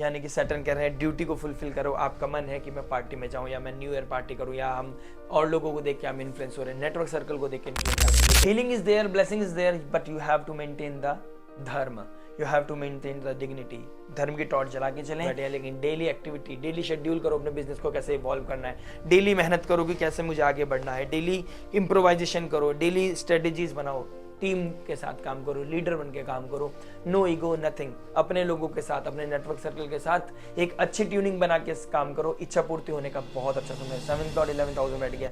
यानी कि सैटर्न कह रहे हैं ड्यूटी को फुलफिल करो। आपका मन है कि मैं पार्टी में जाऊं या मैं न्यू ईयर पार्टी करूं या हम और लोगों को देख के हम इन्फ्लुएंस हो रहे हैं, नेटवर्क सर्कल को देख के इन्फ्लुएंस हो रहे हैं। Healing is there, blessing is there, but you have to maintain the dharma, you have to maintain the dignity. धर्म की टॉर्च जला के चलें, लेकिन डेली एक्टिविटी, डेली शेड्यूल करो अपने बिजनेस को कैसे इवॉल्व करना है, डेली मेहनत करो कि कैसे मुझे आगे बढ़ना है, डेली इम्प्रोवाइजेशन करो, डेली स्ट्रेटेजीज बनाओ, टीम के साथ काम करो, लीडर बन के काम करो, नो ईगो नथिंग। अपने लोगों के साथ, अपने नेटवर्क सर्कल के साथ एक अच्छी ट्यूनिंग बना के काम करो। इच्छा पूर्ति होने का बहुत अच्छा समय है। 7th और 11th हाउस में बैठ गया।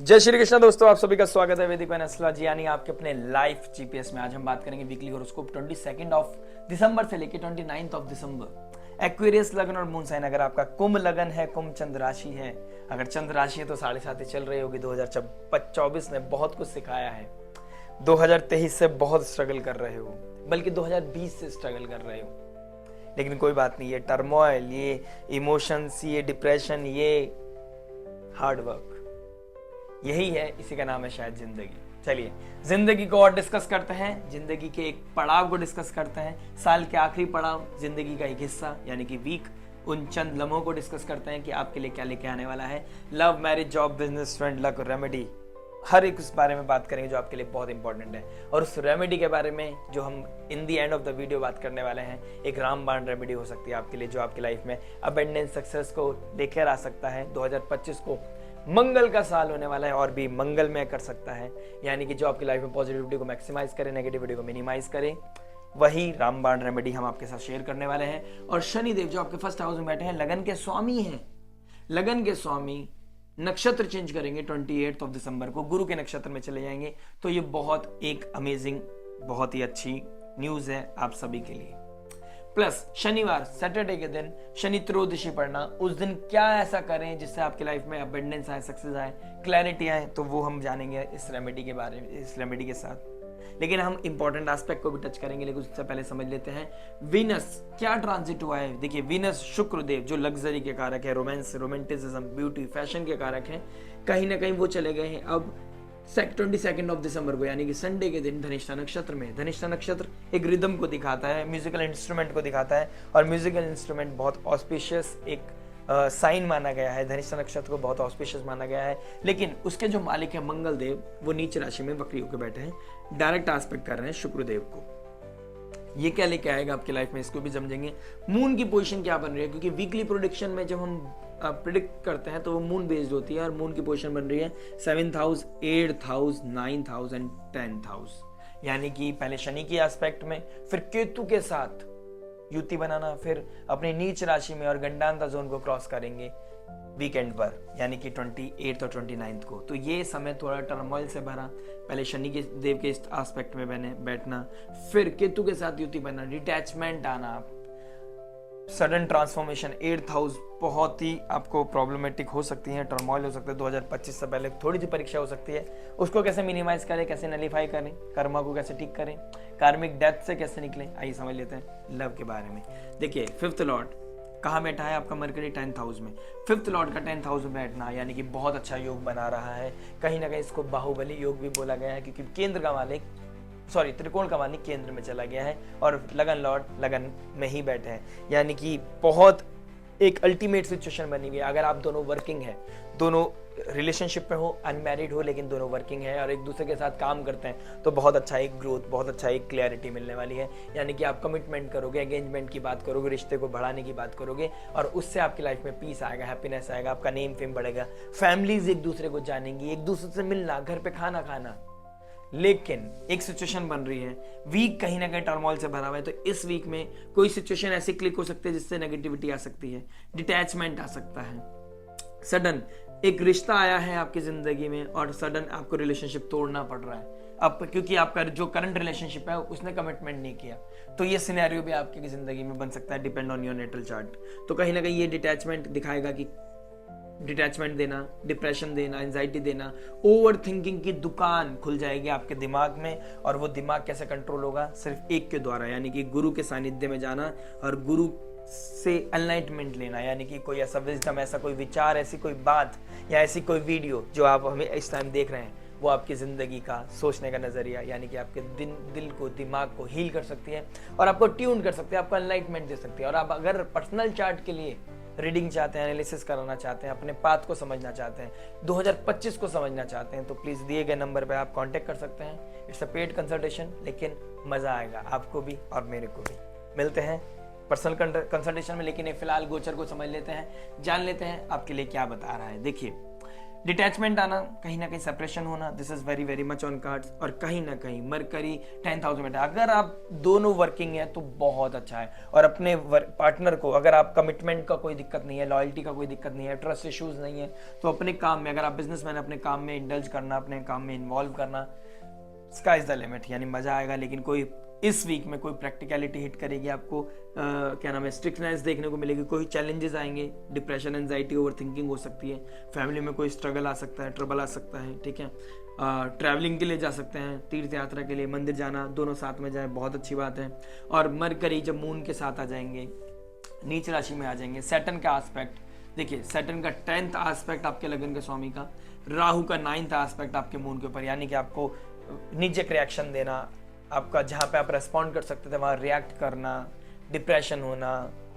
जय श्री कृष्ण दोस्तों, आप सभी का स्वागत है वैदिक असला जी यानी आपके अपने लाइफ जीपीएस में। आज हम बात करेंगे वीकली हॉरोस्कोप 22 ऑफ दिसंबर से लेकर 29 ऑफ दिसंबर। एक्वेरियस लगन और मून साइन, अगर आपका कुंभ लगन है, कुंभ चंद्र राशि है, अगर चंद्र राशि है तो 7.5 चल रही होगी। 2024 ने बहुत कुछ सिखाया है। 2023 से बहुत स्ट्रगल कर रहे हो, बल्कि 2020 से स्ट्रगल कर रहे हो, लेकिन कोई बात नहीं। ये टर्मोइल, ये इमोशंस, ये डिप्रेशन, ये हार्ड वर्क, यही है, इसी का नाम है शायद जिंदगी। चलिए जिंदगी को और डिस्कस करते हैं, जिंदगी के एक पड़ाव को डिस्कस करते हैं, साल के आखिरी पड़ाव, जिंदगी का एक हिस्सा यानी कि वीक, उन चंद लम्हों को डिस्कस करते हैं कि आपके लिए क्या लेके आने वाला है। Love, marriage, job, business, friend, luck, remedy, हर एक उस बारे में बात करेंगे जो आपके लिए बहुत इंपॉर्टेंट है। और उस रेमेडी के बारे में जो हम इन दी एंड ऑफ द वीडियो बात करने वाले हैं, एक रामबाण रेमेडी हो सकती है आपके लिए, जो आपकी लाइफ में अबंडेंस, सक्सेस को लेकर आ सकता है। 2025 को मंगल का साल होने वाला है और भी मंगलमय कर सकता है, यानी कि जो आपकी लाइफ में पॉजिटिविटी को मैक्सिमाइज करे, नेगेटिविटी को मिनिमाइज करे, वही रामबाण रेमेडी हम आपके साथ शेयर करने वाले हैं। और शनिदेव जो आपके फर्स्ट हाउस में बैठे हैं, लगन के स्वामी हैं, लगन के स्वामी नक्षत्र चेंज करेंगे 28 ऑफ दिसंबर को, गुरु के नक्षत्र में चले जाएंगे। तो ये बहुत एक अमेजिंग, बहुत ही अच्छी न्यूज है आप सभी के लिए। प्लस शनिवार, सैटरडे के दिन शनि त्रयोदशी पढ़ना, उस दिन क्या ऐसा करें जिससे आपकी लाइफ में अबंडेंस आए, सक्सेस आए, क्लैरिटी आए, तो वो हम जानेंगे इस रेमेडी के बारे में, इस रेमेडी के साथ। लेकिन हम इंपॉर्टेंट एस्पेक्ट को भी टच करेंगे, लेकिन उससे पहले समझ लेते हैं वीनस क्या ट्रांजिट हुआ है। देखिए वीनस शुक्रदेव जो लग्जरी के कारक है, रोमांस, रोमांटिसिज्म, ब्यूटी, फैशन के कारक हैं, कहीं ना कहीं वो चले गए हैं अब 22 ऑफ दिसंबर को, यानी कि संडे के दिन धनिष्ठा नक्षत्र में। धनिष्ठा नक्षत्र एक रिदम को दिखाता है, म्यूजिकल इंस्ट्रूमेंट को दिखाता है, और म्यूजिकल इंस्ट्रूमेंट बहुत ऑस्पिशियस एक साइन माना गया है। धनिष्ठा नक्षत्र को बहुत ऑस्पिशियस माना गया है, लेकिन उसके जो मालिक है मंगल देव, वो नीच राशि में वक्री होकर बैठे हैं, डायरेक्ट एस्पेक्ट कर रहे हैं शुक्रदेव को। ये क्या लेके आएगा आपकी लाइफ में, इसको भी समझेंगे। मून की पोजीशन क्या बन रही है, क्योंकि वीकली प्रोडिक्शन में जब हम प्रिडिक्ट करते हैं तो वो मून बेस्ड होती है, और मून की पोजीशन बन रही है 7th house, 8th house, 9th house and 10th house. यानी कि पहले शनि की एस्पेक्ट में, फिर केतु के साथ युति बनाना, फिर अपनी नीच राशि में और गंडांता जोन को क्रॉस करेंगे वीकेंड पर, यानी कि 28 और 29 को। तो ये समय थोड़ा टर्मोइल से भरा, पहले शनि के देव के इस एस्पेक्ट में बैठना, फिर केतु के साथ युति बनना, डिटैचमेंट आना, सडन ट्रांसफॉर्मेशन। 8th हाउस बहुत ही आपको प्रॉब्लमेटिक हो सकती है, टर्मोइल हो सकता है। 2025 से पहले थोड़ी सी परीक्षा हो सकती है, उसको कैसे मिनिमाइज करें, कैसे नलीफाई करें, कर्मा को कैसे ठीक करें, कार्मिक डेथ से कैसे निकलें। आइए समझ लेते हैं लव के बारे में। देखिए 5th लॉर्ड कहाँ बैठा है आपका, मरकरी 10th हाउस में। 5th लॉर्ड का 10th हाउस में बैठना यानी कि बहुत अच्छा योग बना रहा है। कहीं ना कहीं इसको बाहुबली योग भी बोला गया है, क्योंकि केंद्र का मालिक, त्रिकोण का मालिक केंद्र में चला गया है, और लगन लॉर्ड लगन में ही बैठे हैं, यानी कि बहुत एक अल्टीमेट सिचुएशन बनी हुई है। अगर आप दोनों वर्किंग है, दोनों रिलेशनशिप में हो, अनमैरिड हो, लेकिन दोनों वर्किंग है और एक दूसरे के साथ काम करते हैं, तो बहुत अच्छा एक ग्रोथ, बहुत अच्छा एक क्लैरिटी मिलने वाली है। यानी कि आप कमिटमेंट करोगे, एंगेजमेंट की बात करोगे, रिश्ते को बढ़ाने की बात करोगे, और उससे आपकी लाइफ में पीस आएगा, हैप्पीनेस आएगा, आपका नेम फेम बढ़ेगा, फैमिलीज एक दूसरे को जानेंगी, एक दूसरे से मिलना, घर पे खाना खाना। लेकिन एक सिचुएशन बन रही है, वीक कहीं ना कहीं टर्मोइल से भरा हुआ है, तो इस वीक में कोई सिचुएशन ऐसी क्लिक हो सकती है जिससे नेगेटिविटी आ सकती है, डिटैचमेंट आ सकता है, सडन एक रिश्ता आया है आपकी जिंदगी में और सडन आपको रिलेशनशिप तोड़ना पड़ रहा है अब, क्योंकि आपका जो करंट रिलेशनशिप है उसने कमिटमेंट नहीं किया। तो ये सिनेरियो भी आपकी जिंदगी में बन सकता है, depend on your natal chart. तो कहीं ना कहीं ये डिटैचमेंट दिखाएगा कि डिटैचमेंट देना, डिप्रेशन देना, एंजाइटी देना, ओवर थिंकिंग की दुकान खुल जाएगी आपके दिमाग में। और वो दिमाग कैसे कंट्रोल होगा, सिर्फ एक के द्वारा, यानी कि गुरु के सानिध्य में जाना और गुरु से एनलाइटमेंट लेना, यानी कि कोई ऐसा विजडम, ऐसा कोई विचार, ऐसी कोई बात या ऐसी कोई वीडियो जो आप हमें इस टाइम देख रहे हैं, वो आपकी ज़िंदगी का सोचने का नज़रिया यानी कि आपके दिल को, दिमाग को हील कर सकती है और आपको ट्यून कर सकती है, आपको एनलाइटमेंट दे सकती है। और आप अगर पर्सनल चार्ट के लिए रीडिंग चाहते हैं, एनालिसिस कराना चाहते हैं, अपने पाथ को समझना चाहते हैं, 2025 को समझना चाहते हैं, तो प्लीज़ दिए गए नंबर पे आप कांटेक्ट कर सकते हैं। इट्स अ पेड कंसल्टेशन, लेकिन मज़ा आएगा आपको भी और मेरे को भी। मिलते हैं पर्सनल कंसल्टेशन में, लेकिन फिलहाल गोचर को समझ लेते हैं, जान लेते हैं आपके लिए क्या बता रहा है। देखिए, डिटैचमेंट आना, कहीं ना कहीं सेपरेशन होना, this is very very much on cards. और कहीं ना कहीं मरकरी 10,000 में, अगर आप दोनों वर्किंग है तो बहुत अच्छा है। और अपने पार्टनर को, अगर आप कमिटमेंट का कोई दिक्कत नहीं है, लॉयल्टी का कोई दिक्कत नहीं है, ट्रस्ट इश्यूज नहीं है, तो अपने काम में, अगर आप बिजनेसमैन, अपने काम में इंडल्ज करना, अपने काम में इन्वॉल्व करना, स्काई इज द लिमिट, यानी मजा आएगा। लेकिन कोई इस वीक में कोई प्रैक्टिकलिटी हिट करेगी आपको, क्या नाम है, स्ट्रिक्टनेस देखने को मिलेगी, कोई चैलेंजेस आएंगे, डिप्रेशन, एंजाइटी, ओवर थिंकिंग हो सकती है, फैमिली में कोई स्ट्रगल आ सकता है, ट्रबल आ सकता है, ठीक है। ट्रैवलिंग के लिए जा सकते हैं, तीर्थ यात्रा के लिए, मंदिर जाना, दोनों साथ में जाए, बहुत अच्छी बात है। और मरकरी जब मून के साथ आ जाएंगे, नीच राशि में आ जाएंगे, सैटर्न का एस्पेक्ट, देखिए सैटर्न का 10th एस्पेक्ट आपके लगन के स्वामी का, राहु का 9th एस्पेक्ट आपके मून के ऊपर, यानी कि आपको निजक रिएक्शन देना, आपका जहाँ पे आप रेस्पॉन्ड कर सकते थे वहाँ रिएक्ट करना, डिप्रेशन होना,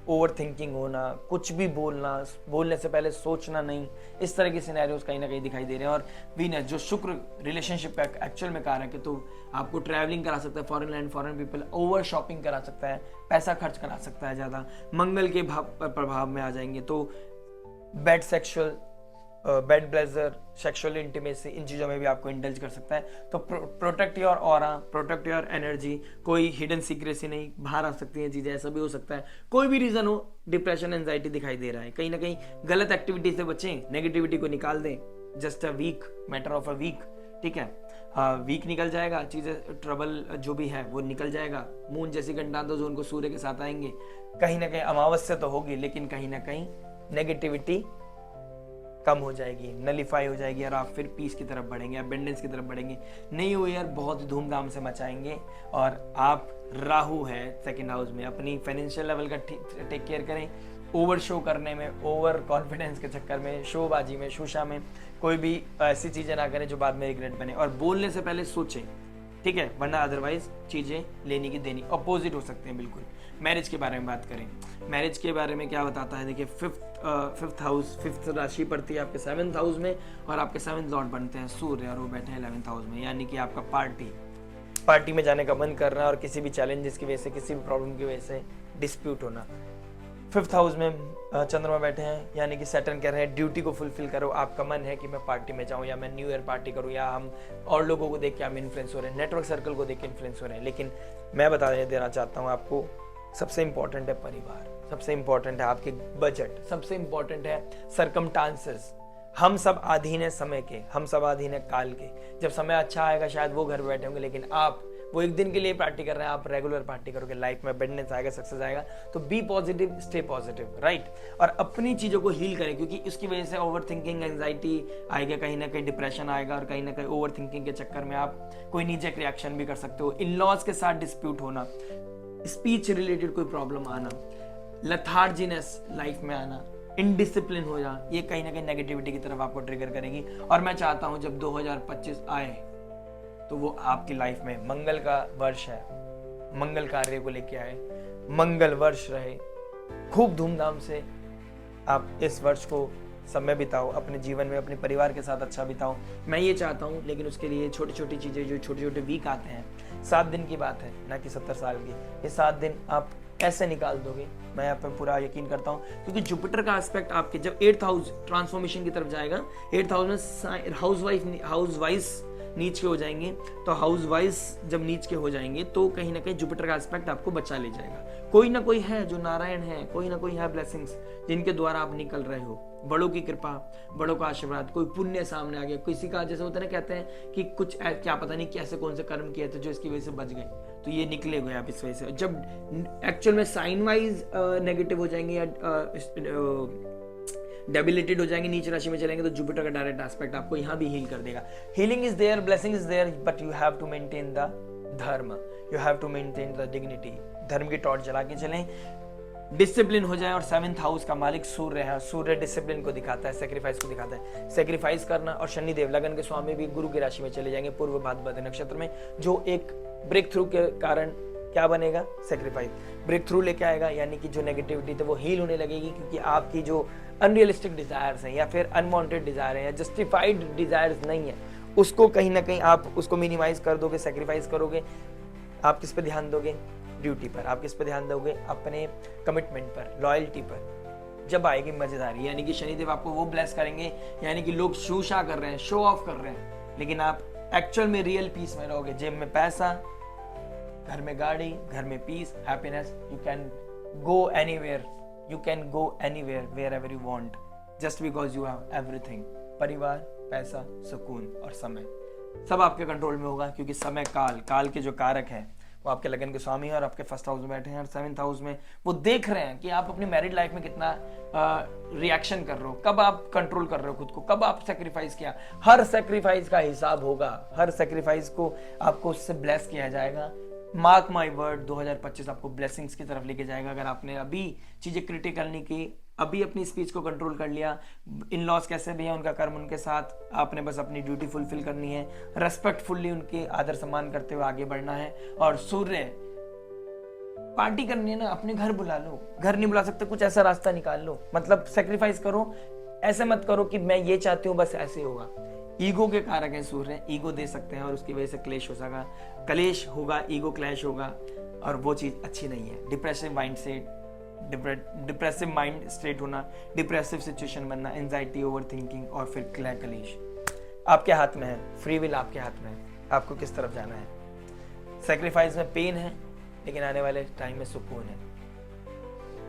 ओवर थिंकिंग होना, कुछ भी बोलना, बोलने से पहले सोचना नहीं, इस तरह के सिनेरियोज कहीं ना कहीं दिखाई दे रहे हैं। और वीनस जो शुक्र रिलेशनशिप का एक्चुअल में कारक है, तो आपको ट्रैवलिंग करा सकता है, foreign land, foreign people, over shopping करा सकता है, पैसा खर्च करा सकता है ज़्यादा। मंगल के प्रभाव में आ जाएंगे तो bad sexual, bed pleasure, sexual intimacy, इन चीज़ों में भी आपको इंडल्ज कर सकता है। तो protect your aura, protect your energy, कोई हिडन सीक्रेसी नहीं, बाहर आ सकती हैं चीज़ें, ऐसा भी हो सकता है। कोई भी रीज़न हो, डिप्रेशन, एंजाइटी दिखाई दे रहा है, कहीं ना कहीं गलत एक्टिविटी से बचें, नेगेटिविटी को निकाल दें। Just a week, matter of a week, ठीक है। वीक निकल जाएगा, चीज़ें, ट्रबल जो भी है वो निकल जाएगा। मून जैसी गंडांतो जो उनको सूर्य के साथ आएंगे, कहीं ना कहीं अमावस्या तो होगी, लेकिन कहीं ना कहीं नेगेटिविटी कम हो जाएगी, नलीफाई हो जाएगी, और आप फिर पीस की तरफ बढ़ेंगे, एबेंडेंस की तरफ बढ़ेंगे। न्यू ईयर बहुत धूमधाम से मचाएंगे। और आप, राहु है 2nd हाउस में, अपनी फाइनेंशियल लेवल का टेक केयर करें। ओवर शो करने में, ओवर कॉन्फिडेंस के चक्कर में, शोबाजी में, शोशा में कोई भी ऐसी चीज़ें ना करें जो बाद में रिग्रेट बने। और बोलने से पहले सोचें, ठीक है, वरना अदरवाइज चीज़ें लेनी की देनी अपोजिट हो सकते हैं बिल्कुल। मैरिज के बारे में बात करें, मैरिज के बारे में क्या बताता है, देखिए फिफ्थ हाउस, 5th राशि पड़ती है आपके 7th हाउस में, और आपके 7th लॉर्ड बनते हैं सूर्य, और वो बैठे हैं 11th हाउस में, यानी कि आपका पार्टी में जाने का मन कर रहा है, और किसी भी चैलेंजेस की वजह से, किसी भी प्रॉब्लम की वजह से डिस्प्यूट होना। 5th हाउस में चंद्रमा बैठे हैं, यानी कि सैटर्न कह रहे हैं ड्यूटी को फुलफिल करो। आपका मन है कि मैं पार्टी में जाऊं, या मैं न्यू ईयर पार्टी करूं, या हम और लोगों को देख के हम इन्फ्लुएंस हो रहे हैं, नेटवर्क सर्कल को देख के इन्फ्लुएंस हो रहे हैं। लेकिन मैं बता देना चाहता हूं आपको, सबसे इंपॉर्टेंट है परिवार, सबसे इंपॉर्टेंट है आपके बजट, सबसे इंपॉर्टेंट है सर्कमस्टांसेस। हम सब अधीन है समय के, हम सब अधीन है काल के। जब समय अच्छा आएगा शायद वो घर बैठे होंगे, लेकिन आप वो एक दिन के लिए पार्टी कर रहे हैं, आप रेगुलर पार्टी करोगे, लाइफ में अबंडेंस आएगा, सक्सेस आएगा। तो be positive, stay positive, right. और अपनी चीज़ों को हील करें, क्योंकि इसकी वजह से ओवर थिंकिंग, एंजाइटी आएगा, कहीं ना कहीं डिप्रेशन आएगा, और कहीं ना कहीं ओवर थिंकिंग के चक्कर में आप कोई नीजक रिएक्शन भी कर सकते हो। इन लॉज के साथ डिस्प्यूट होना, स्पीच रिलेटेड कोई प्रॉब्लम आना, लथार्जीनेस लाइफ में आना, इनडिसिप्लिन हो जा, ये कहीं ना कहीं नेगेटिविटी की तरफ आपको ट्रिगर करेगी। और मैं चाहता हूं जब 2025 आए तो वो आपकी लाइफ में मंगल का वर्ष है, मंगल कार्य को लेके आए, मंगल वर्ष रहे। खूब धूमधाम से आप इस वर्ष को समय बिताओ, अपने जीवन में अपने परिवार के साथ अच्छा बिताओ, मैं ये चाहता हूँ। लेकिन उसके लिए छोटी छोटी चीज़ें, जो छोटे छोटे वीक आते हैं, 7 दिन की बात है ना कि 70 साल की, ये 7 दिन आप कैसे निकाल दोगे, मैं यहाँ पे पूरा यकीन करता हूँ। क्योंकि जुपिटर का एस्पेक्ट आपके जब 8th हाउस ट्रांसफॉर्मेशन की तरफ जाएगा, 8th हाउस में हाउस वाइज नीच के हो जाएंगे, तो हाउस वाइज जब नीच के हो जाएंगे तो कहीं ना कहीं जुपिटर का एस्पेक्ट आपको बचा ले जाएगा। कोई ना कोई है जो नारायण है, कोई ना कोई है ब्लेसिंग्स जिनके द्वारा आप निकल रहे हो, बड़ों की कृपा, बड़ों का आशीर्वाद, कोई पुण्य सामने आ गया, किसी का जैसे होता है ना, कहते हैं कि कुछ क्या पता नहीं कैसे कौन से कर्म किए थे जो इसकी वजह से बच गए, तो ये निकले हुए आप इस वजह से। जब एक्चुअल में साइन वाइज नेगेटिव हो जाएंगे या डेबिलिटेड हो जाएंगे, नीच राशि में चलेंगे, तो जुपिटर का डायरेक्ट एस्पेक्ट आपको यहाँ भी हील कर देगा। Healing is there, blessing is there, but you have to maintain the dharma, you have to maintain the dignity. धर्म की टॉर्च जला के चलें, डिसिप्लिन हो जाए। और 7th हाउस का मालिक सूर्य है, सूर्य डिसिप्लिन को दिखाता है, सेक्रीफाइस को दिखाता है। सेक्रीफाइस करना, और शनि देव लगन के स्वामी भी गुरु की राशि में चले जाएंगे पूर्व भाद्रपद नक्षत्र में, जो एक ब्रेक थ्रू के कारण क्या बनेगा, सेक्रीफाइस ब्रेक थ्रू लेके आएगा, यानी कि जो नेगेटिविटी थी वो हील होने लगेगी, क्योंकि आपकी जो अनरियलिस्टिक डिजायर्स हैं या फिर अनवांटेड डिजायर है या जस्टिफाइड डिजायर्स नहीं है, उसको कहीं ना कहीं आप उसको मिनिमाइज कर दोगे, सेक्रीफाइस करोगे। आप किस पे ध्यान दोगे, ड्यूटी पर। आप किस पे ध्यान दोगे, अपने कमिटमेंट पर, लॉयल्टी पर। जब आएगी मजेदारी, यानी कि शनिदेव आपको वो ब्लेस करेंगे, यानी कि लोग शूशा कर रहे हैं, शो ऑफ कर रहे हैं, लेकिन आप एक्चुअल में रियल पीस में रहोगे। जेब में पैसा, घर में गाड़ी, घर में peace, happiness. You can go anywhere, you can go anywhere wherever you want, just because you have everything. परिवार, पैसा, सुकून और समय सब आपके कंट्रोल में होगा, क्योंकि समय काल के जो कारक हैं वो आपके लगन के स्वामी है और आपके फर्स्ट हाउस में बैठे हैं। और 7th हाउस में वो देख रहे हैं कि आप अपनी मैरिड लाइफ में कितना रिएक्शन कर रहे हो, कब आप कंट्रोल कर रहे हो खुद को, कब आप सेक्रीफाइस किया। हर सेक्रीफाइस का हिसाब होगा, हर सेक्रीफाइस को आपको उससे ब्लेस किया जाएगा। मार्क माई वर्ड, 2025 आपको ब्लेसिंग्स की तरफ लेके जाएगा। अगर आपने अभी चीजें क्रिटिकल नहीं की, अभी अपनी स्पीच को कंट्रोल कर लिया, इन लॉज कैसे भी है उनका कर्म उनके साथ, आपने बस अपनी ड्यूटी फुलफिल करनी है, रेस्पेक्टफुली उनके आदर सम्मान करते हुए आगे बढ़ना है। और सूर्य पार्टी करनी है ना, अपने घर बुला लो, घर नहीं बुला सकते कुछ ऐसा रास्ता निकाल लो, मतलब सेक्रीफाइस करो। ऐसे मत करो कि मैं ये चाहती हूँ बस ऐसे होगा। ईगो के कारक है सूर्य, ईगो दे सकते हैं और उसकी वजह से क्लेश हो सका, क्लेश होगा, ईगो क्लैश होगा, और वो चीज अच्छी नहीं है। Depressive mind set, depressive mind state होना, डिप्रेसिव सिचुएशन बनना, एंजाइटी, ओवर थिंकिंग और फिर क्लेश आपके हाथ में है। फ्री विल आपके हाथ में है, आपको किस तरफ जाना है। सेक्रीफाइस में पेन है, लेकिन आने वाले टाइम में सुकून है।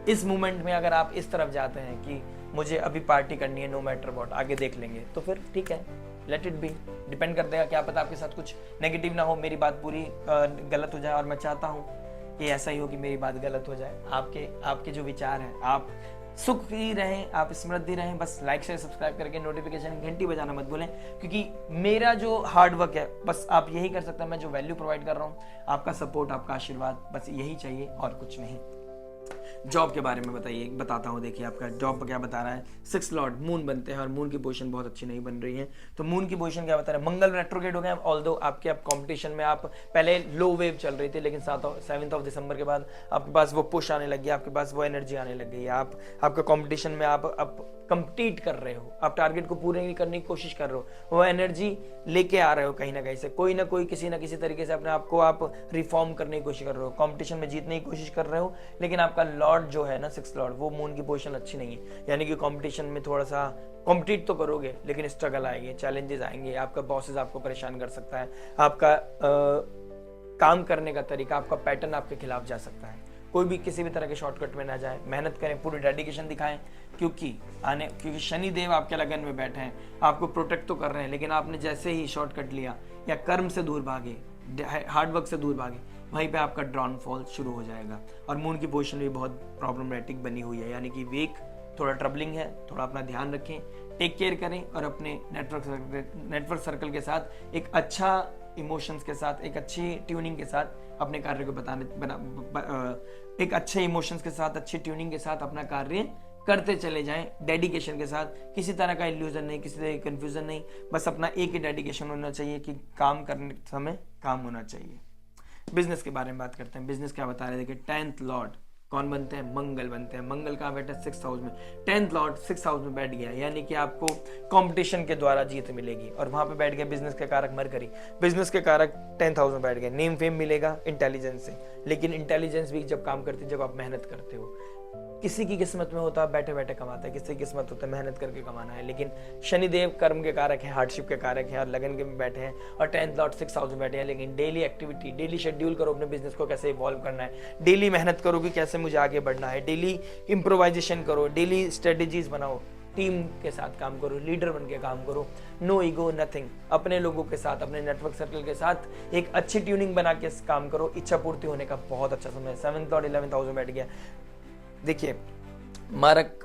इस मोमेंट में अगर आप इस तरफ जाते हैं कि मुझे अभी पार्टी करनी है, नो मैटर व्हाट, आगे देख लेंगे, तो फिर ठीक है, लेट इट बी। डिपेंड कर देगा, क्या पता आपके साथ कुछ नेगेटिव ना हो, मेरी बात पूरी गलत हो जाए, और मैं चाहता हूँ कि ऐसा ही हो कि मेरी बात गलत हो जाए। आपके जो विचार हैं, आप सुख ही रहें, आप समृद्धि रहें। बस लाइक शेयर सब्सक्राइब करके नोटिफिकेशन घंटी बजाना मत भूलें, क्योंकि मेरा जो हार्ड वर्क है बस आप यही कर सकते हैं। मैं जो वैल्यू प्रोवाइड कर रहा हूँ, आपका सपोर्ट, आपका आशीर्वाद, बस यही चाहिए और कुछ नहीं। जॉब के बारे में बताता हूँ। देखिए आपका जॉब क्या बता रहा है, 6 लॉर्ड मून बनते हैं और मून की पोजीशन बहुत अच्छी नहीं बन रही है। तो मून की पोजीशन क्या बता रहा है, मंगल रेट्रोग्रेड हो गए। ऑल्दो आपके अब कंपटीशन में आप पहले लो वेव चल रही थी, लेकिन 7 दिसंबर के बाद आपके पास वो पुश आने लगी, आपके पास वो एनर्जी आने लग गई। आपका कंपटीशन में आप अब कंपीट कर रहे हो, आप टारगेट को पूरे करने की कोशिश कर रहे हो, वो एनर्जी लेके आ रहे हो कहीं ना कहीं से, कोई ना कोई किसी ना किसी तरीके से अपने आप को आप रिफॉर्म करने की कोशिश कर रहे हो, कंपटीशन में जीतने की कोशिश कर रहे हो। लेकिन आपका लॉर्ड जो है ना, 6 लॉर्ड, वो मून की पोजीशन अच्छी नहीं है, यानी कि कंपटीशन में थोड़ा सा कॉम्पिटिट तो करोगे, लेकिन स्ट्रगल आएंगे, चैलेंजेस आएंगे, आपका बॉसेस आपको परेशान कर सकता है, आपका काम करने का तरीका, आपका पैटर्न आपके खिलाफ जा सकता है। कोई भी किसी भी तरह के शॉर्टकट में ना जाए, मेहनत करें, पूरी डेडिकेशन दिखाएं, क्योंकि शनि देव आपके लगन में बैठे हैं, आपको प्रोटेक्ट तो कर रहे हैं, लेकिन आपने जैसे ही शॉर्टकट लिया या कर्म से दूर भागे, हार्डवर्क से दूर भागे, वहीं पे आपका डाउनफॉल शुरू हो जाएगा। और मून की पोजीशन भी बहुत प्रॉब्लमेटिक बनी हुई है, यानी कि वीक, थोड़ा ट्रबलिंग है, थोड़ा अपना ध्यान रखें, टेक केयर करें और अपने नेटवर्क सर्कल के साथ एक अच्छा इमोशंस के साथ, एक अच्छी ट्यूनिंग के साथ अपने कार्य को एक अच्छे इमोशंस के साथ, अच्छी ट्यूनिंग के साथ अपना कार्य करते चले जाएं, डेडिकेशन के साथ, किसी तरह का इल्यूजन नहीं, किसी तरह की कंफ्यूजन नहीं, बस अपना एक ही डेडिकेशन होना चाहिए कि काम करने समय काम होना चाहिए। बिजनेस के बारे में बात करते हैं। बिजनेस क्या बता रहे हैं, देखिए 10th लॉर्ड कौन बनते हैं, मंगल बनते हैं। मंगल कहाँ बैठे, 6th हाउस में। 10th लॉर्ड 6th हाउस में बैठ गया, यानी कि आपको कंपटीशन के द्वारा जीत मिलेगी। और वहां पे बैठ गए बिजनेस के कारक मरकरी, बिजनेस के कारक 10th हाउस में बैठ गए। नेम फेम मिलेगा इंटेलिजेंस से, लेकिन इंटेलिजेंस भी जब काम करती है, जब आप मेहनत करते हो। किसी की किस्मत में होता है बैठे बैठे कमाता है, किसी की किस्मत होता है मेहनत करके कमाना है, लेकिन शनिदेव कर्म के कारक हैं, हार्डशिप के कारक हैं और लगन के में बैठे हैं, और 10th लॉर्ड 6th हाउस में बैठे हैं। लेकिन डेली एक्टिविटी, डेली शेड्यूल करो अपने बिजनेस को कैसे इवॉल्व करना है, डेली मेहनत करो कि कैसे मुझे आगे बढ़ना है, डेली इम्प्रोवाइजेशन करो, डेली स्ट्रेटेजीज बनाओ, टीम के साथ काम करो, लीडर बन के काम करो, नो ईगो नथिंग, अपने लोगों के साथ, अपने नेटवर्क सर्कल के साथ एक अच्छी ट्यूनिंग बना के काम करो। इच्छा पूर्ति होने का बहुत अच्छा समय। 7th लॉर्ड 11th हाउस में बैठ गया। देखिए मारक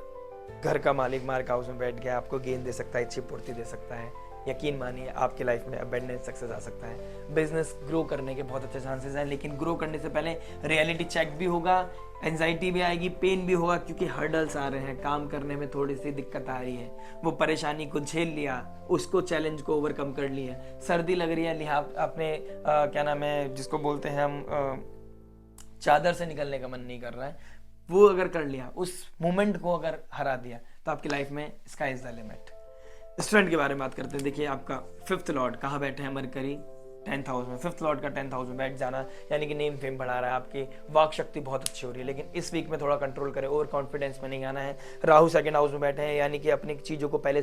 घर का मालिक मार्क हाउस में बैठ गया, आपको गेंद दे सकता है, इच्छा पूर्ति दे सकता है, यकीन मानिए आपके लाइफ में अबंडेंस सक्सेस आ सकता है। बिजनेस ग्रो करने के बहुत अच्छे चांसेस हैं, लेकिन ग्रो करने से पहले रियलिटी चेक भी होगा, एंजाइटी भी आएगी, पेन भी होगा, क्योंकि हर्डल्स आ रहे हैं, काम करने में थोड़ी सी दिक्कत आ रही है। वो परेशानी को झेल लिया, उसको चैलेंज को ओवरकम कर लिया। सर्दी लग रही है, लिहाज आपने क्या नाम है जिसको बोलते हैं हम चादर से निकलने का मन नहीं कर रहा है, वो अगर कर लिया, उस मोमेंट को अगर हरा दिया, तो आपकी लाइफ में sky is the limit. Student के बारे में बात करते हैं। देखिए आपका 5th लॉर्ड कहाँ बैठे हैं, मरकरी 10th हाउस में। 5th लॉर्ड का 10th हाउस में बैठ जाना यानी कि नेम फेम बढ़ा रहा है, आपकी वाक शक्ति बहुत अच्छी हो रही है, लेकिन इस वीक में थोड़ा कंट्रोल करें, ओवर कॉन्फिडेंस में नहीं आना है। राहु 2nd हाउस में बैठे हैं, यानी कि अपनी चीज़ों को पहले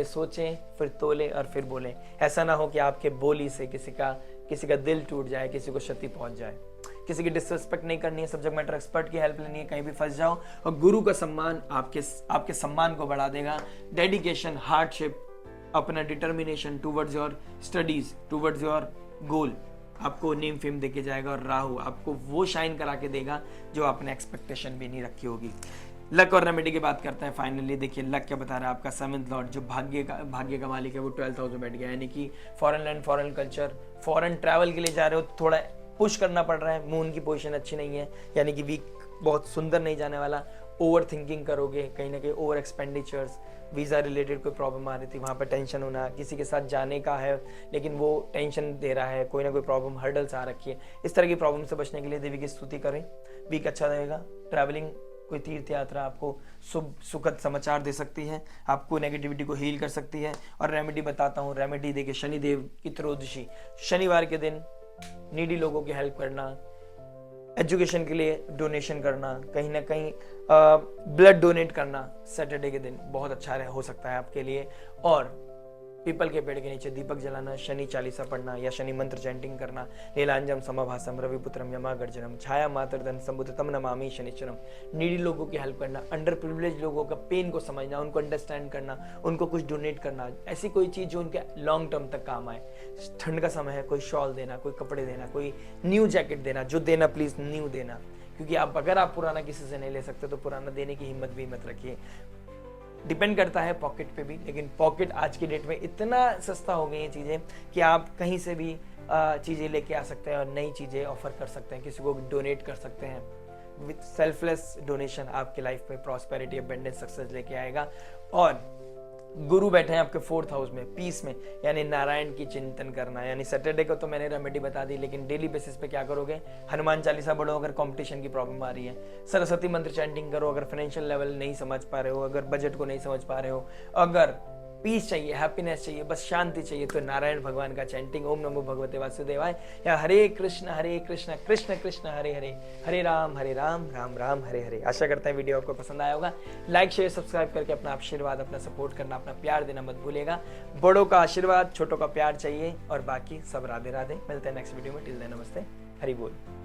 सोचें फिर तोलें और फिर बोलें। ऐसा ना हो कि आपके बोली से किसी का दिल टूट जाए, किसी को क्षति पहुंच जाए। किसी की डिसरिस्पेक्ट नहीं करनी है, सब्जेक्ट मैटर एक्सपर्ट की हेल्प लेनी है, कहीं भी फंस जाओ। और गुरु का सम्मान आपके सम्मान को बढ़ा देगा। डेडिकेशन, हार्डशिप, अपना determination towards your studies, towards your goal आपको नेम फेम देके जाएगा। और राहु आपको वो शाइन करा के देगा जो आपने एक्सपेक्टेशन भी नहीं रखी होगी। लक और रेमेडी की बात करते हैं फाइनली। देखिए लक क्या बता रहा है, आपका 7th लॉर्ड जो भाग्य का मालिक है वो 12th हाउस में बैठ गया, यानी कि foreign land, foreign culture, foreign travel के लिए जा रहे हो, थोड़ा पुश करना पड़ रहा है। मून की पोजीशन अच्छी नहीं है, यानी कि वीक बहुत सुंदर नहीं जाने वाला। ओवर थिंकिंग करोगे, कहीं ना कहीं ओवर एक्सपेंडिचर्स, वीज़ा रिलेटेड कोई प्रॉब्लम आ रही थी, वहाँ पर टेंशन होना, किसी के साथ जाने का है लेकिन वो टेंशन दे रहा है, कोई ना कोई प्रॉब्लम, हर्डल्स आ रखी है। इस तरह की प्रॉब्लम से बचने के लिए देवी की स्तुति करें, वीक अच्छा रहेगा। ट्रैवलिंग, कोई तीर्थ यात्रा आपको सुखद समाचार दे सकती है, आपको नेगेटिविटी को हील कर सकती है। और रेमेडी बताता हूँ, रेमेडी देखिए शनिदेव की त्रयोदशी, शनिवार के दिन नीडी लोगों की हेल्प करना, एजुकेशन के लिए डोनेशन करना, कहीं ना कहीं ब्लड डोनेट करना सैटरडे के दिन बहुत अच्छा हो सकता है आपके लिए। और पीपल के पेड़ के नीचे दीपक जलाना, शनि चालीसा पढ़ना या शनि मंत्र चैंटिंग करना, नीलांजम समभासम रविपुत्रम यमागर्जनम छाया मातृधन संबुद्धतम नमामि शनिचरम। नीडी लोगों की हेल्प करना, अंडर प्रिविलेज लोगों का पेन को समझना, उनको अंडरस्टैंड करना, उनको कुछ डोनेट करना, ऐसी कोई चीज़ जो उनके लॉन्ग टर्म तक काम आए। ठंड का समय है, कोई शॉल देना, कोई कपड़े देना, कोई न्यू जैकेट देना, जो देना प्लीज़ न्यू देना, क्योंकि अगर आप पुराना किसी से नहीं ले सकते तो पुराना देने की हिम्मत भी मत रखिए। डिपेंड करता है पॉकेट पे भी, लेकिन पॉकेट आज की डेट में इतना सस्ता हो गई है चीज़ें कि आप कहीं से भी चीज़ें लेके आ सकते हैं और नई चीज़ें ऑफर कर सकते हैं, किसी को डोनेट कर सकते हैं। विथ सेल्फलेस डोनेशन आपकी लाइफ में प्रॉस्पेरिटी, अबंडेंस, सक्सेस लेके आएगा। और गुरु बैठे हैं आपके 4th हाउस में, पीस में, यानी नारायण की चिंतन करना। यानी सैटरडे को तो मैंने रेमेडी बता दी, लेकिन डेली बेसिस पे क्या करोगे, हनुमान चालीसा पढ़ो अगर कंपटीशन की प्रॉब्लम आ रही है, सरस्वती मंत्र चैंटिंग करो अगर फाइनेंशियल लेवल नहीं समझ पा रहे हो, अगर बजट को नहीं समझ पा रहे हो, अगर पीस चाहिए, हैप्पीनेस चाहिए, बस शांति चाहिए, तो नारायण भगवान का चैंटिंग, ओम नमो भगवते वासुदेवाय, या हरे कृष्ण कृष्ण कृष्ण हरे हरे, हरे राम राम राम हरे हरे। आशा करते हैं वीडियो आपको पसंद आया होगा। लाइक शेयर सब्सक्राइब करके अपना आशीर्वाद, अपना सपोर्ट करना, अपना प्यार देना मत भूलिएगा। बड़ों का आशीर्वाद, छोटों का प्यार चाहिए, और बाकी सब राधे राधे। मिलते हैं नेक्स्ट वीडियो में। टिल देन नमस्ते, हरि बोल।